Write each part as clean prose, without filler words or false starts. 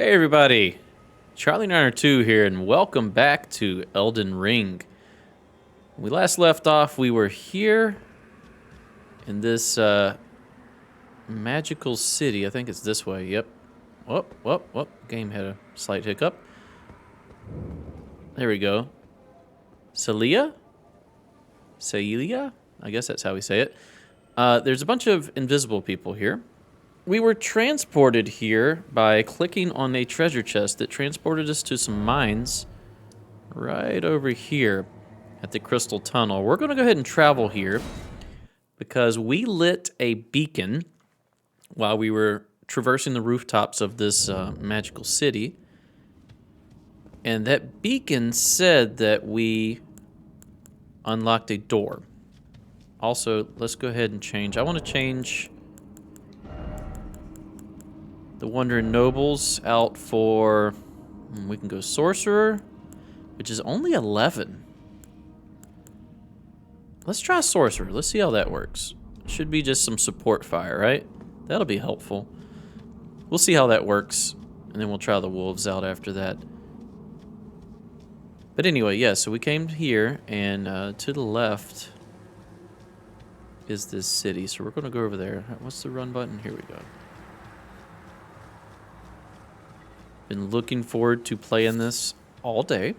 Hey everybody, Charlie902 here, and welcome back to Elden Ring. When we last left off, we were here in this magical city. I think it's this way. Yep. Whoop. Game had a slight hiccup. There we go. Celia? I guess that's how we say it. There's a bunch of invisible people here. We were transported here by clicking on a treasure chest that transported us to some mines right over here at the Crystal Tunnel. We're going to go ahead and travel here because we lit a beacon while we were traversing the rooftops of this magical city. And that beacon said that we unlocked a door. Also, let's go ahead and change. I want to change the Wandering Nobles out for, we can go Sorcerer, which is only 11. Let's try Sorcerer. Let's see how that works. Should be just some support fire, right? That'll be helpful. We'll see how that works, and then we'll try the Wolves out after that. But anyway, yeah, so we came here, and to the left is this city. So we're going to go over there. What's the run button? Here we go. Been looking forward to playing this all day.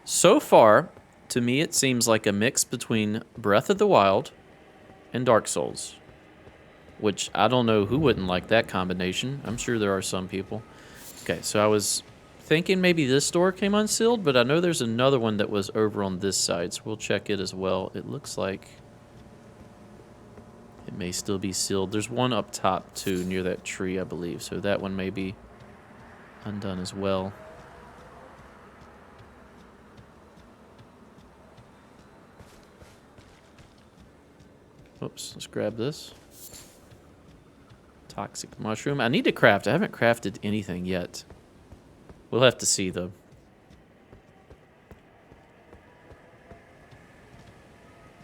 So far, to me, it seems like a mix between Breath of the Wild and Dark Souls, which I don't know who wouldn't like that combination. I'm sure there are some people. Okay, so I was thinking maybe this door came unsealed, but I know there's another one that was over on this side, so we'll check it as well. It looks like it may still be sealed. There's one up top, too, near that tree, I believe. So that one may be undone as well. Oops, let's grab this. Toxic mushroom. I need to craft. I haven't crafted anything yet. We'll have to see, though.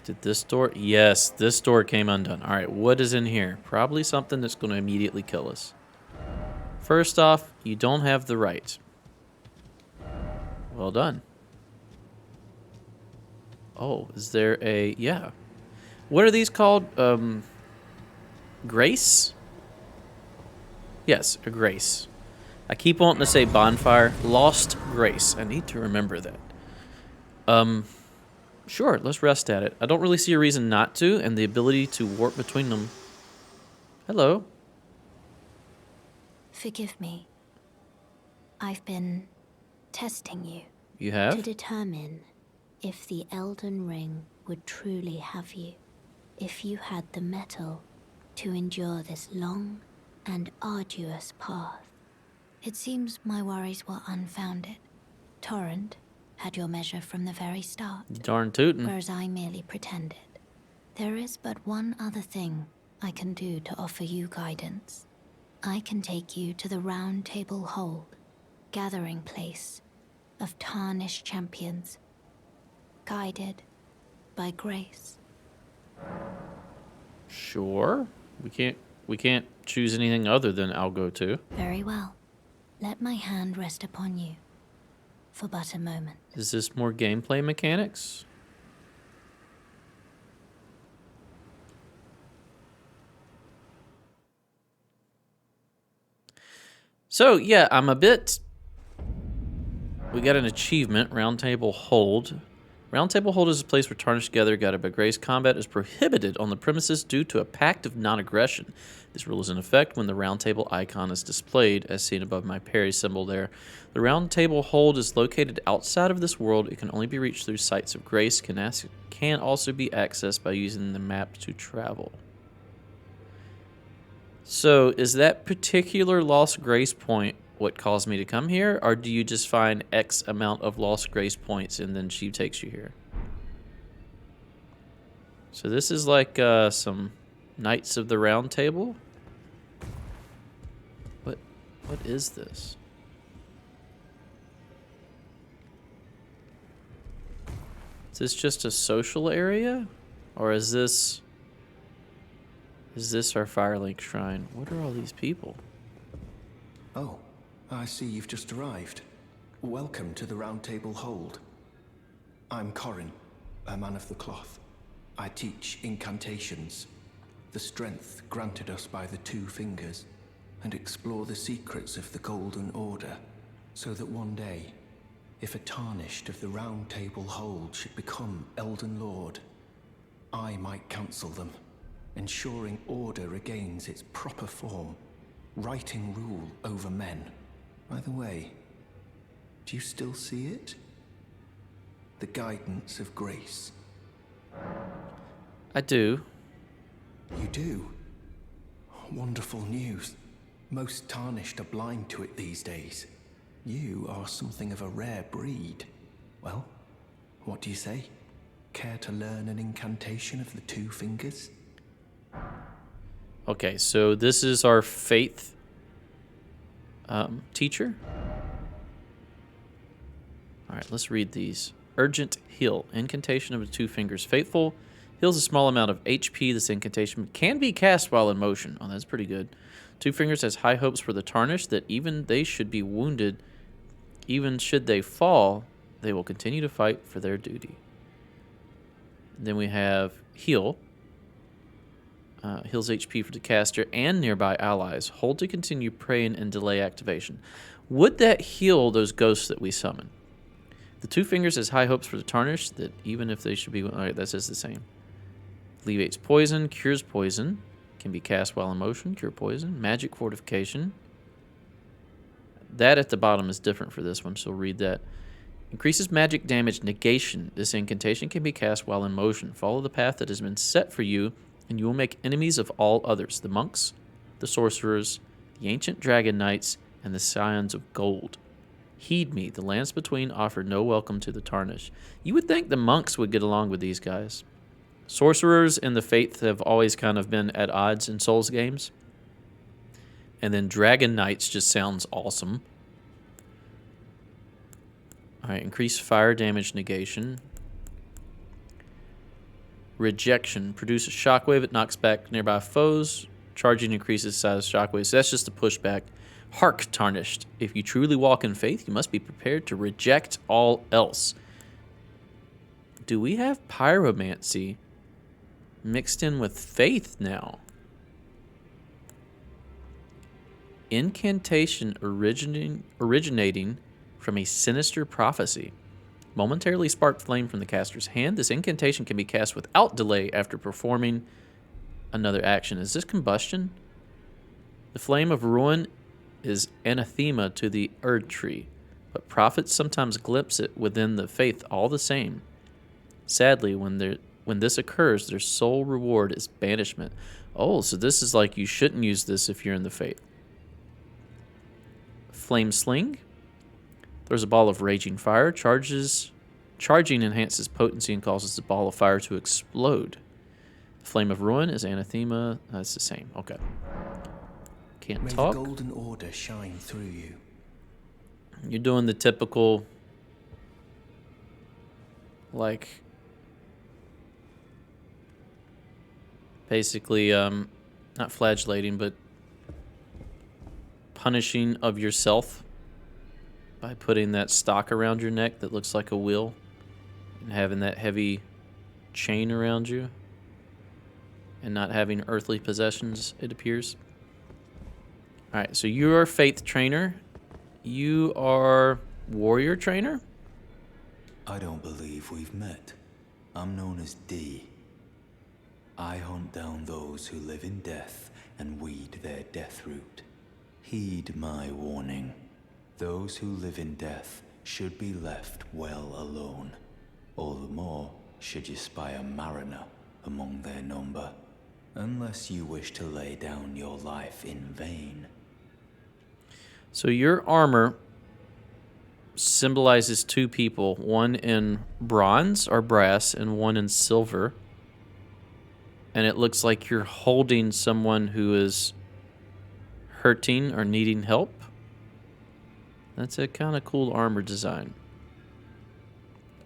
Did this door? Yes, this door came undone. All right, what is in here? Probably something that's going to immediately kill us. First off, you don't have the right. Well done. Oh, is there a... Yeah. What are these called? Grace? Yes, a grace. I keep wanting to say bonfire. Lost grace. I need to remember that. Sure, let's rest at it. I don't really see a reason not to, and the ability to warp between them. Hello. Forgive me. I've been testing you. You have? To determine if the Elden Ring would truly have you. If you had the mettle to endure this long and arduous path. It seems my worries were unfounded. Torrent had your measure from the very start. Darn tootin'. Whereas I merely pretended. There is but one other thing I can do to offer you guidance. I can take you to the Roundtable Hold, gathering place of tarnished champions, guided by grace. Sure. We can't choose anything other than I'll go to. Very well. Let my hand rest upon you for but a moment. Is this more gameplay mechanics? So, yeah, I'm a bit... We got an achievement, Roundtable Hold. Roundtable Hold is a place where tarnished together, guided by grace. Combat is prohibited on the premises due to a pact of non-aggression. This rule is in effect when the Roundtable icon is displayed, as seen above my parry symbol there. The Roundtable Hold is located outside of this world. It can only be reached through sites of grace. Can also be accessed by using the map to travel. So, is that particular lost grace point what caused me to come here, or do you just find X amount of lost grace points and then she takes you here? So this is like some Knights of the Round Table. What is this? Is this just a social area, or is this our Firelink Shrine? What are all these people? Oh, I see you've just arrived. Welcome to the Roundtable Hold. I'm Corin, a man of the cloth. I teach incantations, the strength granted us by the Two Fingers, and explore the secrets of the Golden Order, so that one day, if a tarnished of the Roundtable Hold should become Elden Lord, I might counsel them, ensuring order regains its proper form, righting rule over men. By the way, do you still see it? The guidance of grace. I do. You do? Wonderful news. Most tarnished are blind to it these days. You are something of a rare breed. Well, what do you say? Care to learn an incantation of the Two Fingers? Okay, so this is our faith teacher. All right, let's read these. Urgent Heal. Incantation of the Two Fingers. Faithful. Heals a small amount of HP. This incantation can be cast while in motion. Oh, that's pretty good. Two Fingers has high hopes for the tarnished that even they should be wounded. Even should they fall, they will continue to fight for their duty. Then we have Heal. Heals HP for the caster and nearby allies. Hold to continue praying and delay activation. Would that heal those ghosts that we summon? The Two Fingers has high hopes for the tarnished that even if they should be... Alright, that says the same. Alleviates poison, cures poison. Can be cast while in motion, cure poison. Magic fortification. That at the bottom is different for this one, so read that. Increases magic damage negation. This incantation can be cast while in motion. Follow the path that has been set for you, and you will make enemies of all others. The monks, the sorcerers, the ancient dragon knights, and the scions of gold. Heed me, the lands between offer no welcome to the tarnished. You would think the monks would get along with these guys. Sorcerers and the faith have always kind of been at odds in Souls games. And then dragon knights just sounds awesome. Alright, increase fire damage negation. Rejection. Produce a shockwave that knocks back nearby foes. Charging increases size of shockwave. So that's just a pushback. Hark, tarnished. If you truly walk in faith, you must be prepared to reject all else. Do we have pyromancy mixed in with faith now? Incantation originating from a sinister prophecy. Momentarily spark flame from the caster's hand. This incantation can be cast without delay after performing another action. Is this combustion? The flame of ruin is anathema to the Erd tree, but prophets sometimes glimpse it within the faith all the same. Sadly, when this occurs, their sole reward is banishment. Oh, so this is like you shouldn't use this if you're in the faith. Flame sling. There's a ball of raging fire. Charging enhances potency and causes the ball of fire to explode. The flame of ruin is anathema. That's the same. Okay. Can't talk. May the Golden Order shine through you. You're doing the typical, like, basically, not flagellating, but punishing of yourself by putting that stock around your neck that looks like a wheel and having that heavy chain around you and not having earthly possessions, it appears. All right, so you are faith trainer. You are warrior trainer? I don't believe we've met. I'm known as D. I hunt down those who live in death and weed their death root. Heed my warning. Those who live in death should be left well alone. All the more should you spy a mariner among their number, unless you wish to lay down your life in vain. So your armor symbolizes two people, one in bronze or brass and one in silver. And it looks like you're holding someone who is hurting or needing help. That's a kind of cool armor design.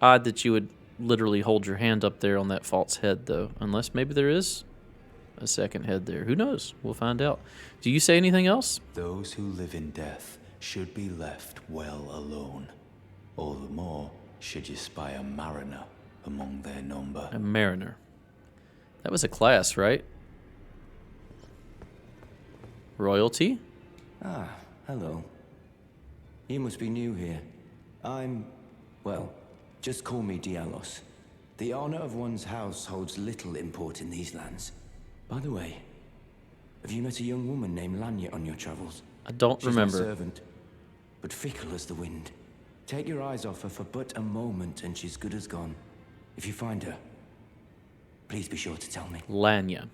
Odd that you would literally hold your hand up there on that false head, though. Unless maybe there is a second head there. Who knows? We'll find out. Do you say anything else? Those who live in death should be left well alone. All the more should you spy a mariner among their number. A mariner. That was a class, right? Royalty? Ah, hello. You must be new here. Well, just call me Dialos. The honor of one's house holds little import in these lands. By the way, have you met a young woman named Lanya on your travels? I don't She's remember. my servant, but fickle as the wind. Take your eyes off her for but a moment and she's good as gone. If you find her, please be sure to tell me. Lanya.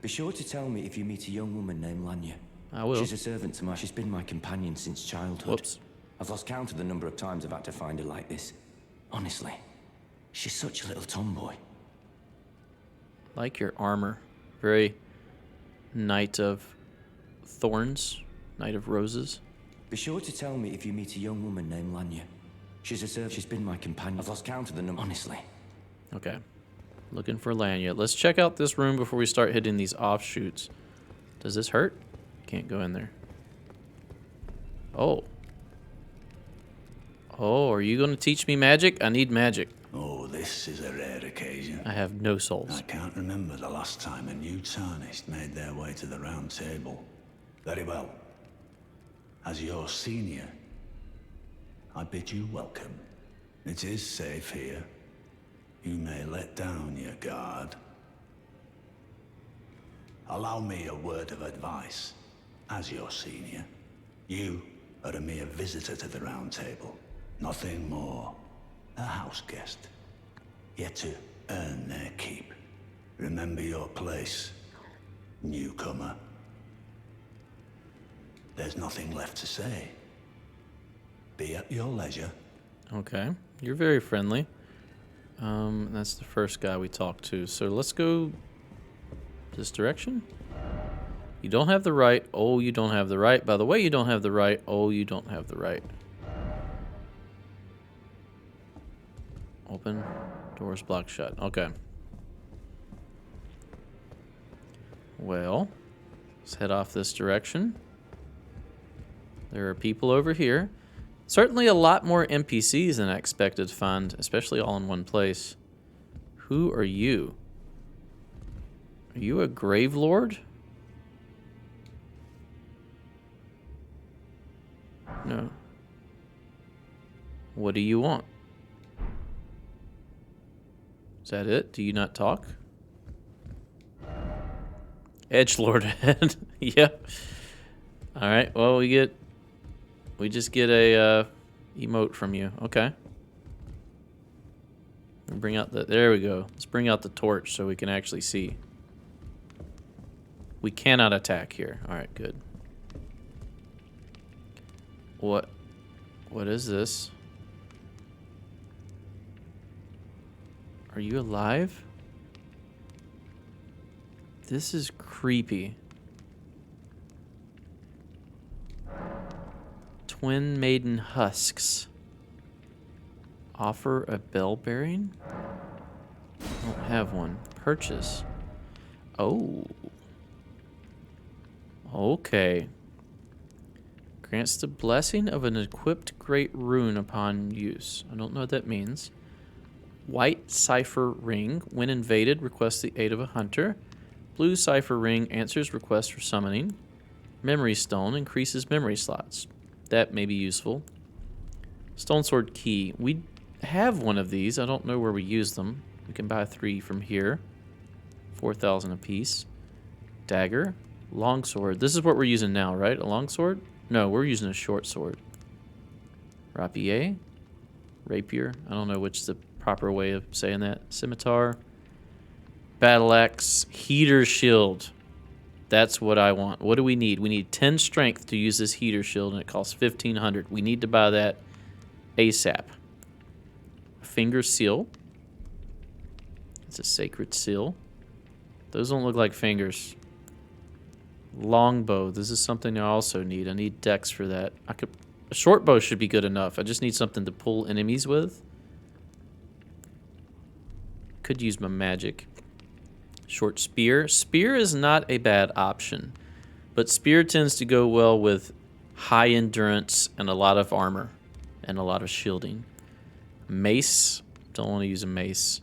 Be sure to tell me if you meet a young woman named Lanya. I will. She's a servant to she's been my companion since childhood. Whoops. I've lost count of the number of times I've had to find her like this. Honestly, she's such a little tomboy. Like your armor. Very Knight of Thorns. Knight of Roses. Be sure to tell me if you meet a young woman named Lanya. She's a servant. She's been my companion. I've lost count of the number. Honestly. Okay. Looking for Lanya. Let's check out this room before we start hitting these offshoots. Does this hurt? Can't go in there. Oh. Oh, are you going to teach me magic? I need magic. Oh, this is a rare occasion. I have no souls. I can't remember the last time a new tarnished made their way to the round table. Very well. As your senior, I bid you welcome. It is safe here. You may let down your guard. Allow me a word of advice. As your senior, you are a mere visitor to the round table. Nothing more. A house guest. Yet to earn their keep. Remember your place, newcomer. There's nothing left to say. Be at your leisure. Okay. You're very friendly. That's the first guy we talked to. So let's go this direction. You don't have the right. Oh, you don't have the right. By the way, you don't have the right. Oh, you don't have the right. Open. Doors blocked shut. Okay. Well, let's head off this direction. There are people over here. Certainly a lot more NPCs than I expected to find, especially all in one place. Who are you? Are you a grave lord? No. What do you want? Is that it? Do you not talk? Edgelord head. Yeah. All right. Well, we just get a emote from you. Okay. Bring out there we go. Let's bring out the torch so we can actually see. We cannot attack here. All right, good. What is this? Are you alive? This is creepy. Twin maiden husks. Offer a bell bearing? I don't have one. Purchase. Oh. Okay. Grants the blessing of an equipped great rune upon use. I don't know what that means. White cipher ring. When invaded, request the aid of a hunter. Blue cipher ring answers request for summoning. Memory stone increases memory slots. That may be useful. Stone sword key. We have one of these. I don't know where we use them. We can buy 3 from here. 4,000 apiece. Dagger. Longsword. This is what we're using now, right? A longsword? No, we're using a short sword. Rapier. Rapier. I don't know which is the proper way of saying that. Scimitar. Battle axe. Heater shield. That's what I want. What do we need? We need 10 strength to use this heater shield, and it costs 1,500. We need to buy that ASAP. Finger seal. It's a sacred seal. Those don't look like fingers. Longbow. This is something I also need. I need dex for that. A short bow should be good enough. I just need something to pull enemies with. Could use my magic. Short spear. Spear is not a bad option, but spear tends to go well with high endurance and a lot of armor and a lot of shielding. Mace. Don't want to use a mace.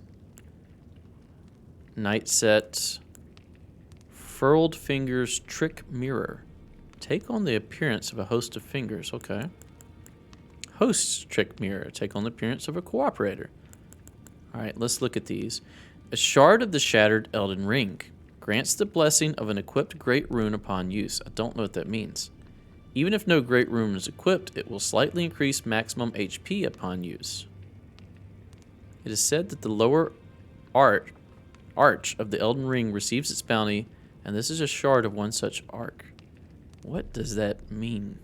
Night set. Furled fingers trick mirror. Take on the appearance of a host of fingers. Okay. Host's trick mirror. Take on the appearance of a cooperator. Alright, let's look at these. A shard of the shattered Elden Ring. Grants the blessing of an equipped great rune upon use. I don't know what that means. Even if no great rune is equipped, it will slightly increase maximum HP upon use. It is said that the lower arch of the Elden Ring receives its bounty, and this is a shard of one such arc. What does that mean?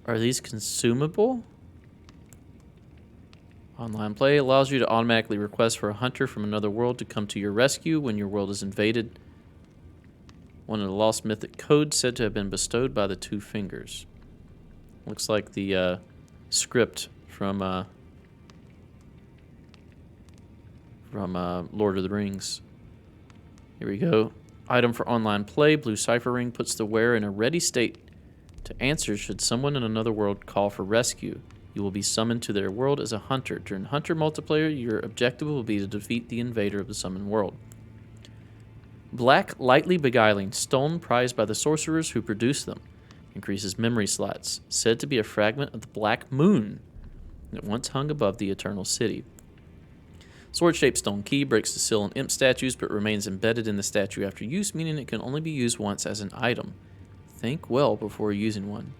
Are these consumable? Online play allows you to automatically request for a hunter from another world to come to your rescue when your world is invaded. One of the lost mythic codes said to have been bestowed by the two fingers. Looks like the script from Lord of the Rings. Here we go. Item for online play. Blue cipher ring puts the wearer in a ready state to answer should someone in another world call for rescue. You will be summoned to their world as a hunter. During hunter multiplayer, your objective will be to defeat the invader of the summoned world. Black lightly beguiling stone prized by the sorcerers who produce them. Increases memory slots. Said to be a fragment of the Black Moon that once hung above the Eternal City. Sword-shaped stone key breaks the seal on imp statues but remains embedded in the statue after use, meaning it can only be used once as an item. Think well before using one.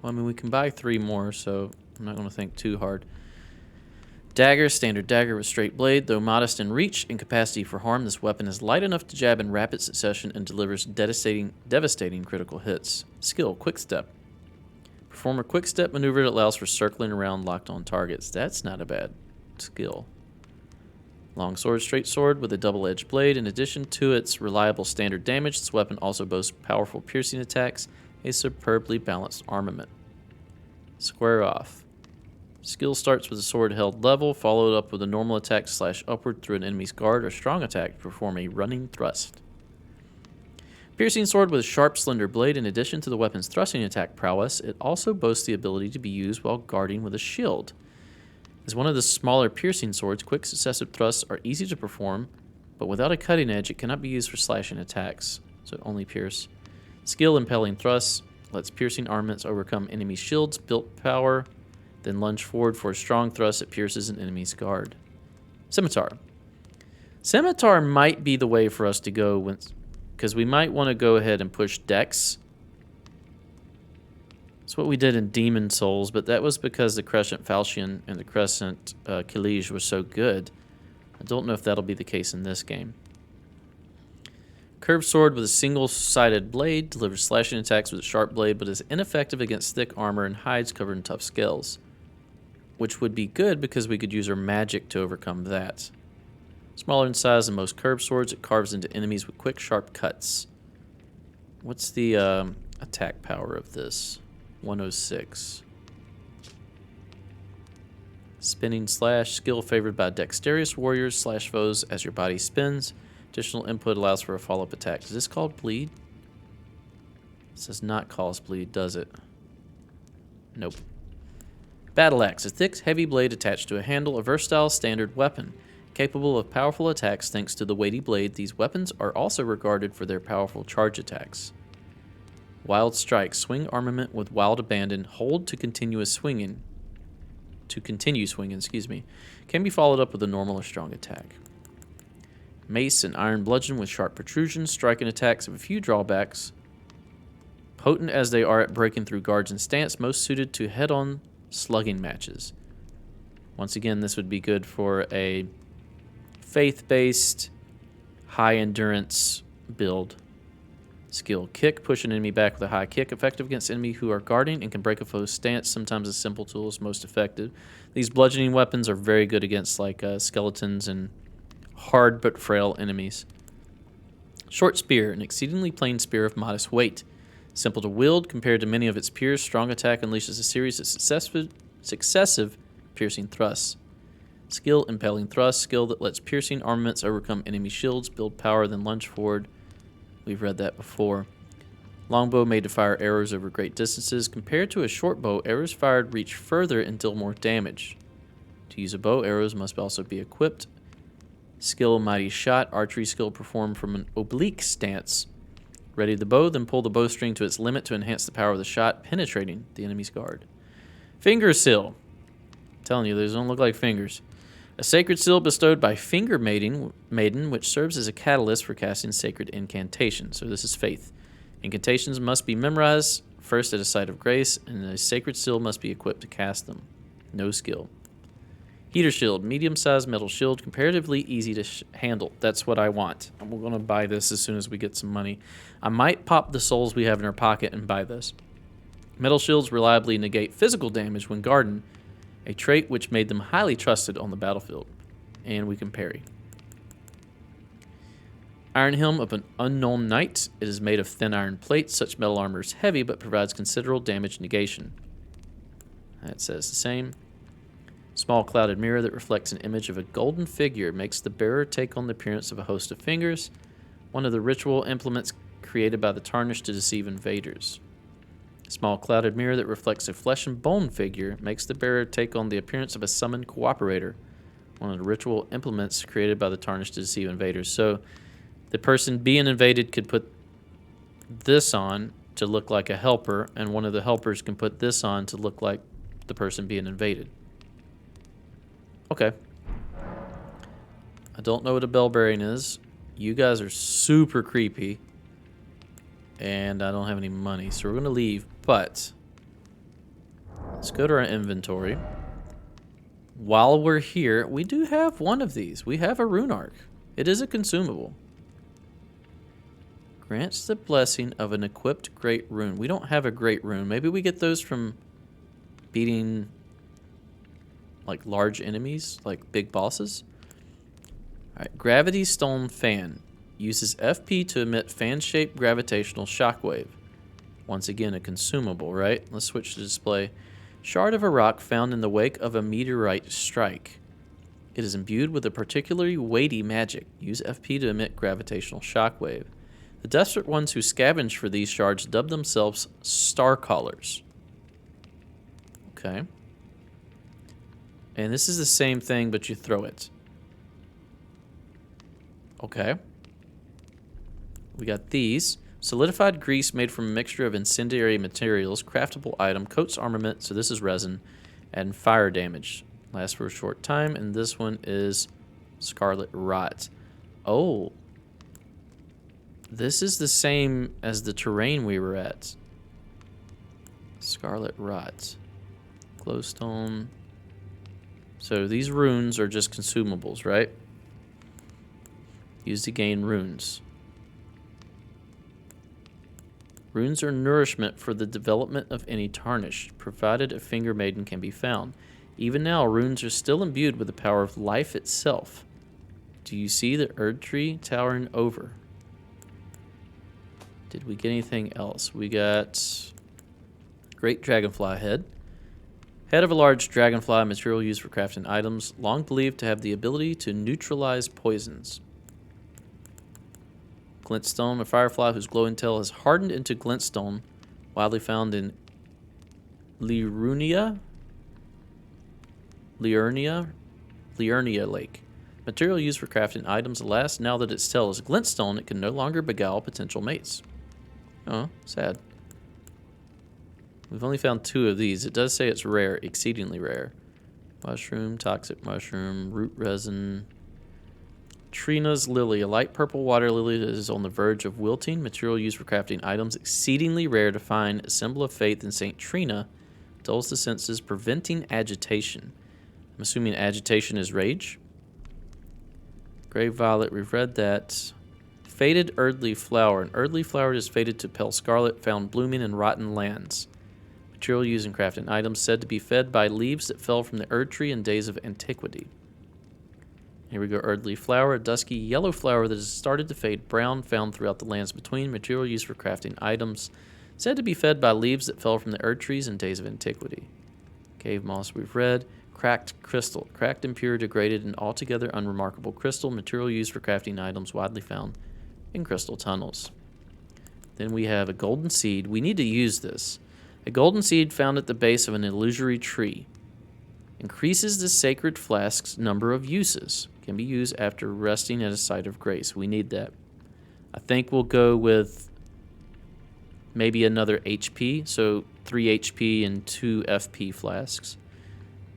Well, I mean, we can buy 3 more, so I'm not going to think too hard. Dagger, standard dagger with straight blade. Though modest in reach and capacity for harm, this weapon is light enough to jab in rapid succession and delivers devastating critical hits. Skill, quick step. Perform a quick step maneuver that allows for circling around locked on targets. That's not a bad skill. Long sword, straight sword with a double-edged blade. In addition to its reliable standard damage, this weapon also boasts powerful piercing attacks, a superbly balanced armament. Square off. Skill starts with a sword held level, followed up with a normal attack slash upward through an enemy's guard or strong attack to perform a running thrust. Piercing sword with a sharp, slender blade. In addition to the weapon's thrusting attack prowess, it also boasts the ability to be used while guarding with a shield. As one of the smaller piercing swords, quick successive thrusts are easy to perform, but without a cutting edge, it cannot be used for slashing attacks, so it only pierce. Skill impelling thrusts lets piercing armaments overcome enemy shields, built power, then lunge forward for a strong thrust that pierces an enemy's guard. Scimitar. Scimitar might be the way for us to go, because we might want to go ahead and push Dex. That's what we did in Demon Souls, but that was because the Crescent Falchion and the Crescent Killige were so good. I don't know if that'll be the case in this game. Curved sword with a single-sided blade delivers slashing attacks with a sharp blade, but is ineffective against thick armor and hides covered in tough scales, which would be good because we could use our magic to overcome that. Smaller in size than most curved swords, it carves into enemies with quick, sharp cuts. What's the attack power of this? 106. Spinning slash, skill favored by dexterous warriors slash foes as your body spins. Additional input allows for a follow-up attack. Is this called bleed? This does not cause bleed, does it? Nope. Battle axe, a thick, heavy blade attached to a handle, a versatile standard weapon. Capable of powerful attacks thanks to the weighty blade, these weapons are also regarded for their powerful charge attacks. Wild strike, swing armament with wild abandon, hold to continue swinging, can be followed up with a normal or strong attack. Mace and iron bludgeon with sharp protrusions, striking attacks have a few drawbacks. Potent as they are at breaking through guards and stance, most suited to head-on slugging matches. Once again, this would be good for a faith-based, high-endurance build. Skill kick, push an enemy back with a high kick, effective against enemy who are guarding and can break a foe's stance. Sometimes a simple tool is most effective. These bludgeoning weapons are very good against like skeletons and hard but frail enemies. Short spear, an exceedingly plain spear of modest weight. Simple to wield compared to many of its peers, strong attack unleashes a series of successive piercing thrusts. Skill, impaling thrust. Skill that lets piercing armaments overcome enemy shields, build power, then lunge forward. We've read that before. Longbow made to fire arrows over great distances. Compared to a short bow, arrows fired reach further and deal more damage. To use a bow, arrows must also be equipped. Skill, mighty shot. Archery skill performed from an oblique stance. Ready the bow, then pull the bowstring to its limit to enhance the power of the shot, penetrating the enemy's guard. Finger seal. I'm telling you, those don't look like fingers. A sacred seal bestowed by Finger Maiden, which serves as a catalyst for casting sacred incantations. So this is faith. Incantations must be memorized first at a site of grace, and a sacred seal must be equipped to cast them. No skill. Heater shield, medium-sized metal shield, comparatively easy to handle. That's what I want. We're going to buy this as soon as we get some money. I might pop the souls we have in our pocket and buy this. Metal shields reliably negate physical damage when guarded, a trait which made them highly trusted on the battlefield. And we can parry. Iron Helm of an Unknown Knight. It is made of thin iron plates. Such metal armor is heavy, but provides considerable damage negation. That says the same. Small clouded mirror that reflects an image of a golden figure makes the bearer take on the appearance of a host of fingers, one of the ritual implements created by the Tarnished to deceive invaders. Small clouded mirror that reflects a flesh and bone figure makes the bearer take on the appearance of a summoned cooperator, one of the ritual implements created by the Tarnished to deceive invaders. So the person being invaded could put this on to look like a helper, and one of the helpers can put this on to look like the person being invaded. Okay. I don't know what a bellbearing is. You guys are super creepy. And I don't have any money, so we're going to leave. But let's go to our inventory. While we're here, we do have one of these. We have a rune arc. It is a consumable. Grants the blessing of an equipped great rune. We don't have a great rune. Maybe we get those from beating like large enemies, like big bosses. All right, Gravity Stone Fan. Uses FP to emit fan-shaped gravitational shockwave. Once again, a consumable, right? Let's switch to display. Shard of a rock found in the wake of a meteorite strike. It is imbued with a particularly weighty magic. Use FP to emit gravitational shockwave. The desperate ones who scavenge for these shards dub themselves Star Callers. Okay. And this is the same thing, but you throw it. Okay. We got these. Solidified grease made from a mixture of incendiary materials. Craftable item. Coats armament. So this is resin. And fire damage. Lasts for a short time. And this one is Scarlet Rot. Oh. This is the same as the terrain we were at. Scarlet Rot. Glowstone. So these runes are just consumables, right? Used to gain runes. Runes are nourishment for the development of any tarnish, provided a Finger Maiden can be found. Even now, runes are still imbued with the power of life itself. Do you see the Erd Tree towering over? Did we get anything else? We got Great Dragonfly Head. Head of a large dragonfly, material used for crafting items, long believed to have the ability to neutralize poisons. Glintstone, a firefly whose glowing tail has hardened into glintstone, widely found in Liurnia Lake. Material used for crafting items. Alas, now that its tail is glintstone, it can no longer beguile potential mates. Oh, sad. We've only found 2 of these. It does say it's rare, exceedingly rare. Mushroom, toxic mushroom, root resin. Trina's Lily, a light purple water lily that is on the verge of wilting. Material used for crafting items. Exceedingly rare to find. A symbol of faith in St. Trina. Dulls the senses, preventing agitation. I'm assuming agitation is rage. Grey Violet, we've read that. Faded Erdleaf Flower. An Erdleaf flower is faded to pale scarlet, found blooming in rotten lands. Material used in crafting items, said to be fed by leaves that fell from the Erd Tree in days of antiquity. Here we go, Erdleaf Flower, a dusky yellow flower that has started to fade brown, found throughout the lands between. Material used for crafting items, said to be fed by leaves that fell from the Erd Trees in days of antiquity. Cave Moss we've read. Cracked crystal. Cracked, impure, degraded, and altogether unremarkable crystal. Material used for crafting items widely found in crystal tunnels. Then we have a golden seed. We need to use this. A golden seed found at the base of an illusory tree. Increases the sacred flask's number of uses. Can be used after resting at a site of grace. We need that. I think we'll go with maybe another HP. So 3 HP and 2 FP flasks.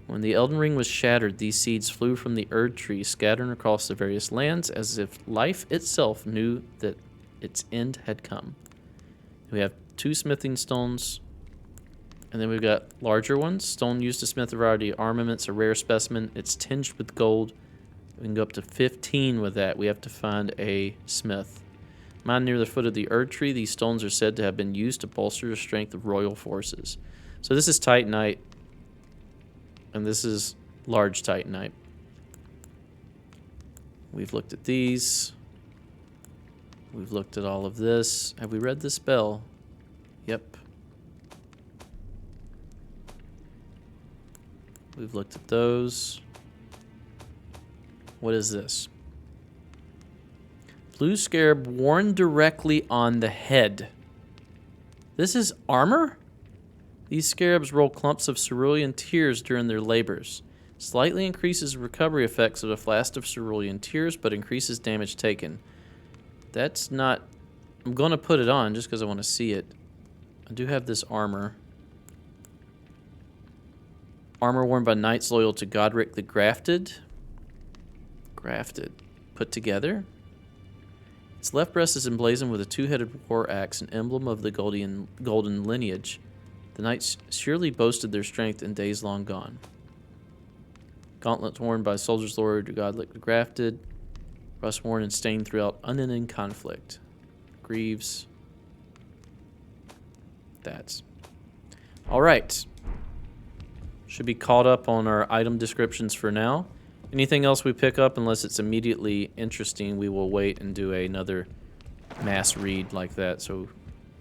When the Elden Ring was shattered, these seeds flew from the Erd tree, scattering across the various lands as if life itself knew that its end had come. We have 2 smithing stones, and then we've got larger ones. Stone used to smith a variety of armaments, a rare specimen. It's tinged with gold. We can go up to 15 with that. We have to find a smith. Mine near the foot of the Erd tree. These stones are said to have been used to bolster the strength of royal forces. So this is Titanite. And this is large Titanite. We've looked at these. We've looked at all of this. Have we read the spell? Yep. We've looked at those. What is this? Blue scarab worn directly on the head. This is armor? These scarabs roll clumps of cerulean tears during their labors. Slightly increases recovery effects of a flask of cerulean tears, but increases damage taken. That's not... I'm going to put it on just because I want to see it. I do have this armor. Armor worn by knights loyal to Godric the Grafted. Grafted. Put together. Its left breast is emblazoned with a 2-headed war axe, an emblem of the golden lineage. The knights surely boasted their strength in days long gone. Gauntlets worn by soldiers loyal to Godric the Grafted. Rust worn and stained throughout unending conflict. Greaves. That's. Alright. Should be caught up on our item descriptions for now. Anything else we pick up, unless it's immediately interesting, we will wait and do another mass read like that, so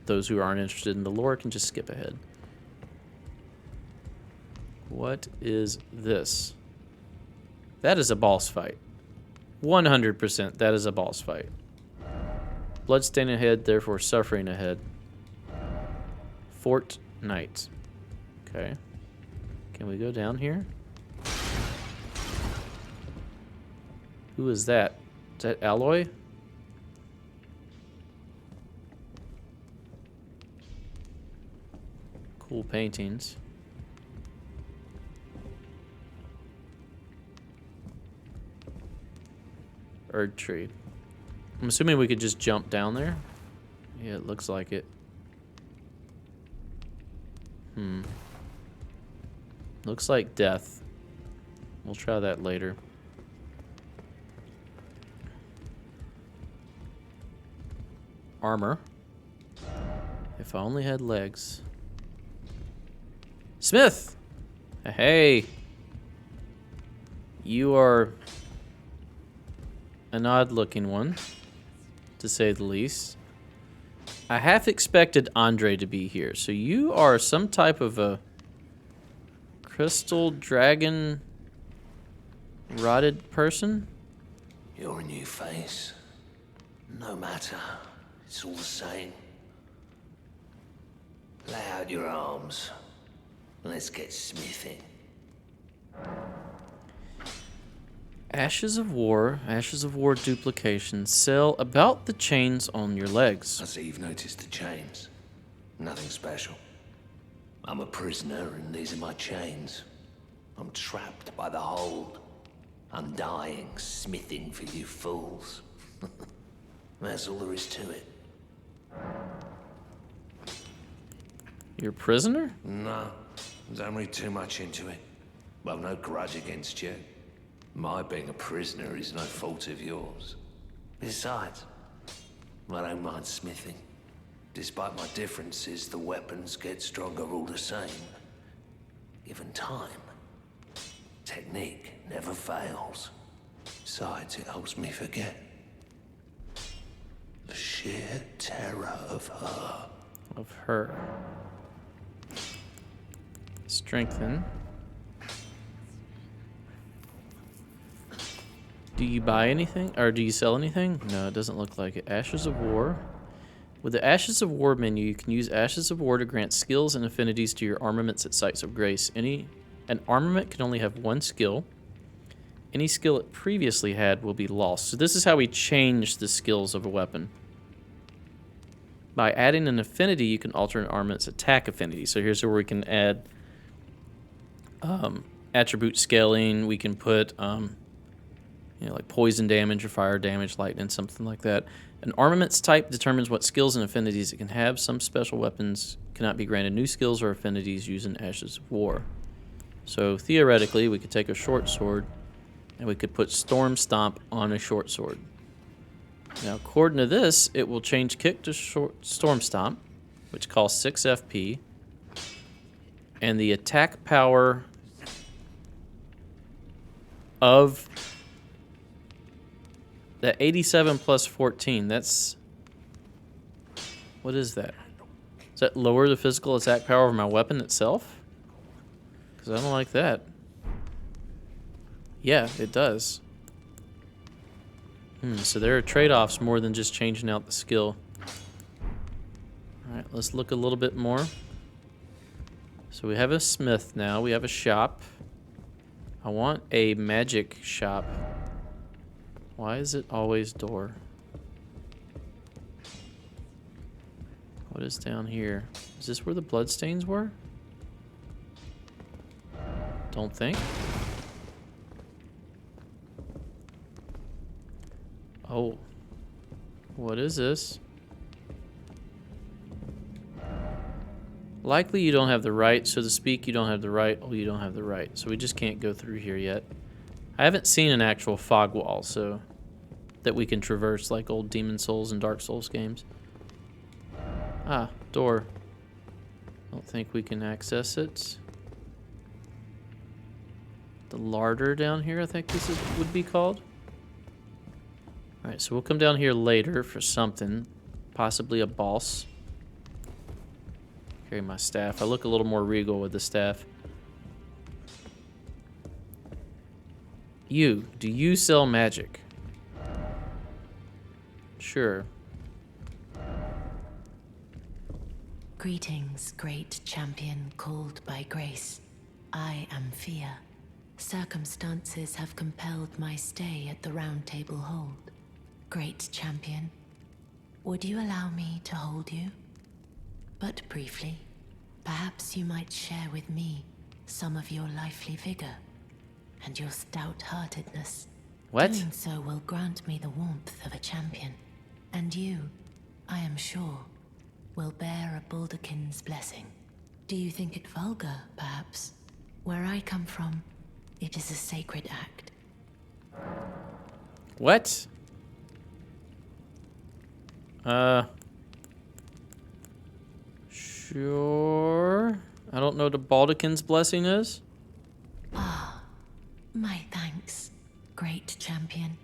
those who aren't interested in the lore can just skip ahead. What is this? That is a boss fight. 100% that is a boss fight. Bloodstain ahead, therefore suffering ahead. Fort Knight. Okay. Can we go down here? Who is that? Is that Alloy? Cool paintings. Erd tree. I'm assuming we could just jump down there. Yeah, it looks like it. Looks like death. We'll try that later. Armor. If I only had legs. Smith! Hey. You are an odd-looking one, to say the least. I half expected Andre to be here. So you are some type of a crystal dragon rotted person? You're a new face. No matter. It's all the same. Lay out your arms. Let's get smithing. Ashes of War duplication. Sell about the chains on your legs. I see you've noticed the chains. Nothing special. I'm a prisoner and these are my chains. I'm trapped by the hold. I'm dying, smithing for you fools. That's all there is to it. You're a prisoner? No, don't read too much into it. Well, no grudge against you. My being a prisoner is no fault of yours. Besides, I don't mind smithing. Despite my differences, the weapons get stronger all the same. Given time, technique never fails. Besides, it helps me forget the sheer terror of her. Of her. Strengthen. Do you buy anything? Or do you sell anything? No, it doesn't look like it. Ashes of War. With the Ashes of War menu, you can use Ashes of War to grant skills and affinities to your armaments at Sites of Grace. An armament can only have one skill. Any skill it previously had will be lost. So this is how we change the skills of a weapon. By adding an affinity, you can alter an armament's attack affinity. So here's where we can add attribute scaling. We can put like poison damage or fire damage, lightning, something like that. An armament's type determines what skills and affinities it can have. Some special weapons cannot be granted new skills or affinities using Ashes of War. So theoretically, we could take a short sword and we could put Storm Stomp on a short sword. Now, according to this, it will change kick to Storm Stomp, which costs 6 FP, and the attack power of that 87 plus 14, that's... What is that? Does that lower the physical attack power of my weapon itself? Because I don't like that. Yeah, it does. So there are trade-offs more than just changing out the skill. Alright, let's look a little bit more. So we have a smith now. We have a shop. I want a magic shop. Why is it always door? What is down here? Is this where the bloodstains were? Don't think. Oh. What is this? Likely you don't have the right, so to speak, you don't have the right. Oh, you don't have the right. So we just can't go through here yet. I haven't seen an actual fog wall, so that we can traverse like old Demon Souls and Dark Souls games. Ah, door. Don't think we can access it. The larder down here, I think this would be called. Alright, so we'll come down here later for something. Possibly a boss. Carry my staff. I look a little more regal with the staff. Do you sell magic? Sure. Greetings, great champion called by grace. I am Fia. Circumstances have compelled my stay at the Roundtable Hold. Great champion, would you allow me to hold you? But briefly, perhaps you might share with me some of your lively vigor and your stout-heartedness. What? Doing so will grant me the warmth of a champion, and you, I am sure, will bear a Baldakin's blessing. Do you think it vulgar, perhaps? Where I come from, it is a sacred act. What? Sure. I don't know what a Baldakin's blessing is. Ah, my thanks, great champion.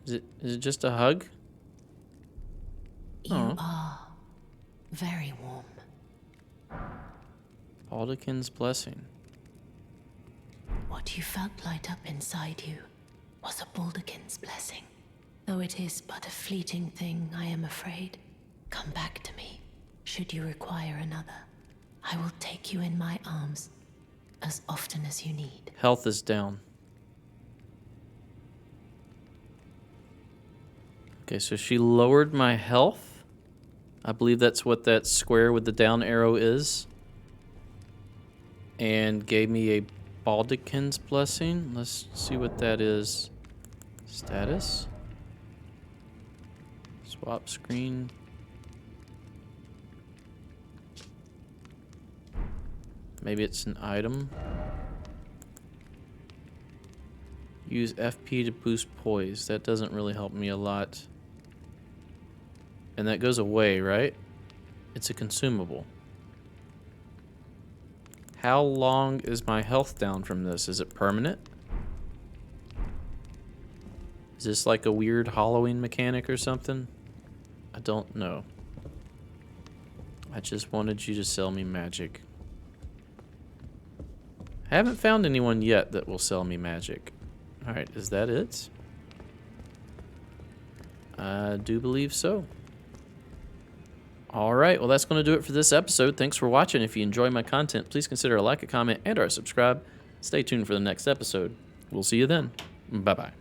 Is it just a hug? You Oh. are very warm. Baldakin's blessing. What you felt light up inside you was a Baldakin's blessing. Though it is but a fleeting thing, I am afraid. Come back to me, should you require another. I will take you in my arms as often as you need. Health is down. Okay, so she lowered my health. I believe that's what that square with the down arrow is. And gave me a Baldakin's blessing. Let's see what that is. Status. Swap screen. Maybe it's an item. Use FP to boost poise. That doesn't really help me a lot. And that goes away, right? It's a consumable. How long is my health down from this? Is it permanent? Is this like a weird hollowing mechanic or something? I don't know. I just wanted you to sell me magic. I haven't found anyone yet that will sell me magic. Alright, is that it? I do believe so. Alright, well that's going to do it for this episode. Thanks for watching. If you enjoy my content, please consider a like, a comment, and or a subscribe. Stay tuned for the next episode. We'll see you then. Bye-bye.